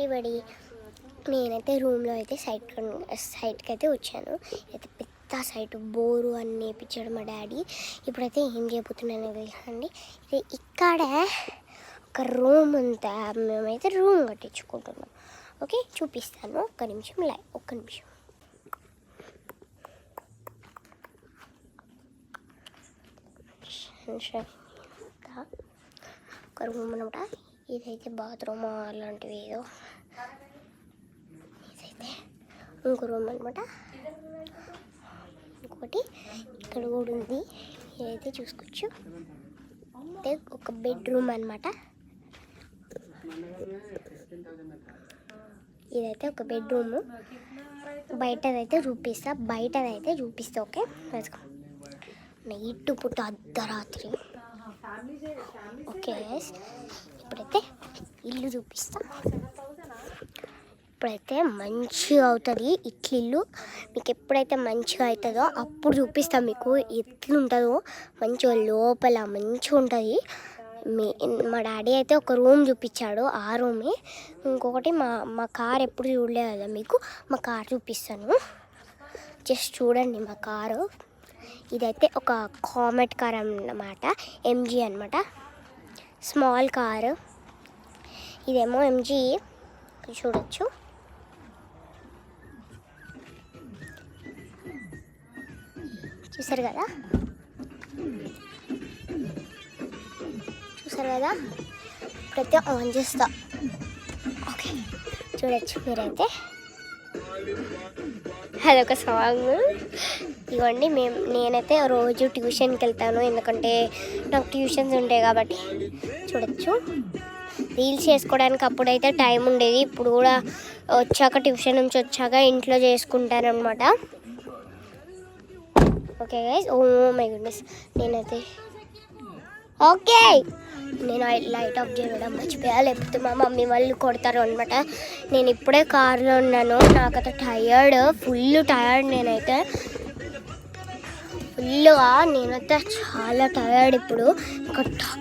Everybody. నేనైతే రూమ్లో అయితే సైట్కి అయితే వచ్చాను. అయితే పెద్ద సైట్ బోరు అని నేర్పించాడు మా డాడీ. ఇప్పుడైతే ఏం చేయబోతున్నానో తెలుసండి, ఇది ఇక్కడ ఒక రూమ్ ఉందా, మేమైతే రూమ్ కట్టించుకుంటున్నాం. ఓకే, చూపిస్తాను. ఒక్క నిమిషం ఒక్క నిమిషం. ఒక రూమ్ అనమాట. ఇదైతే బాత్రూమ్ అలాంటివి ఏదో. ఇదైతే ఇంకో రూమ్ అనమాట. ఇంకోటి ఇక్కడ కూడా ఉంది, ఇదైతే చూసుకోవచ్చు. అయితే ఒక బెడ్రూమ్ అనమాట. ఇదైతే ఒక బెడ్రూమ్. బయటదైతే చూపిస్తా. ఓకే, నైట్ పూట అర్ధరాత్రి. ఓకే, ఇప్పుడైతే ఇల్లు చూపిస్తా. ఇప్పుడైతే మంచిగా అవుతుంది ఇల్లు. మీకు ఎప్పుడైతే మంచిగా అవుతుందో అప్పుడు చూపిస్తాం మీకు ఎట్లుంటుందో. మంచిగా లోపల మంచిగా ఉంటుంది. మా డాడీ అయితే ఒక రూమ్ చూపించాడు, ఆ రూమే. ఇంకొకటి మా కార్ ఎప్పుడు చూడలేదు కదా మీకు, మా కార్ చూపిస్తాను. జస్ట్ చూడండి మా కారు. ఇదైతే ఒక కామెట్ కార్ అన్నమాట, ఎంజీ అనమాట, స్మాల్ కారు. ఇదేమో ఎంజీ, చూడొచ్చు. చూసారు కదా ఇప్పుడైతే ఆన్ చేస్తా. ఓకే, చూడొచ్చు మీరైతే. అదొక సాంగ్. ఇవ్వండి, నేనైతే రోజు ట్యూషన్కి వెళ్తాను, ఎందుకంటే నాకు ట్యూషన్స్ ఉంటాయి కాబట్టి. చూడొచ్చు, రీల్స్ చేసుకోవడానికి అప్పుడైతే టైం ఉండేది, ఇప్పుడు కూడా వచ్చాక ట్యూషన్ నుంచి వచ్చాక ఇంట్లో చేసుకుంటాను అనమాట. Okay guys, oh my goodness, నేను లైట్ ఆఫ్ చేయడం మర్చిపోయా, లేకపోతే మా మమ్మీ వాళ్ళు కొడతారు అనమాట. నేను ఇప్పుడే కార్లో ఉన్నాను, నాకైతే ఫుల్ టయర్డ్. నేనైతే చాలా టయర్డ్. ఇప్పుడు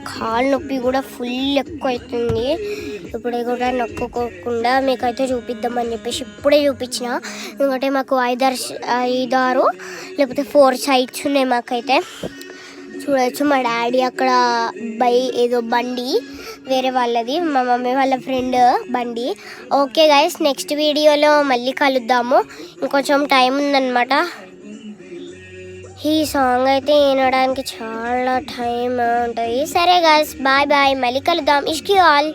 కాలు నొప్పి కూడా ఫుల్ ఎక్కువ అవుతుంది. ఇప్పుడే కూడా నొక్కుకోకుండా మీకైతే చూపిద్దామని చెప్పేసి ఇప్పుడే చూపించిన. ఎందుకంటే మాకు 5-6 లేకపోతే 4 సైట్స్ ఉన్నాయి మాకైతే. చూడవచ్చు, మా డాడీ అక్కడ ఏదో బండి వేరే వాళ్ళది, మా మమ్మీ వాళ్ళ ఫ్రెండ్ బండి. ఓకే గైస్, నెక్స్ట్ వీడియోలో మళ్ళీ కలుద్దాము. ఇంకొంచెం టైం ఉందన్నమాట. ఈ సాంగ్ అయితే వినడానికి చాలా టైం ఉంటుంది. సరే గైస్, బాయ్, మళ్ళీ కలుద్దాం. ఇష్కి ఆల్.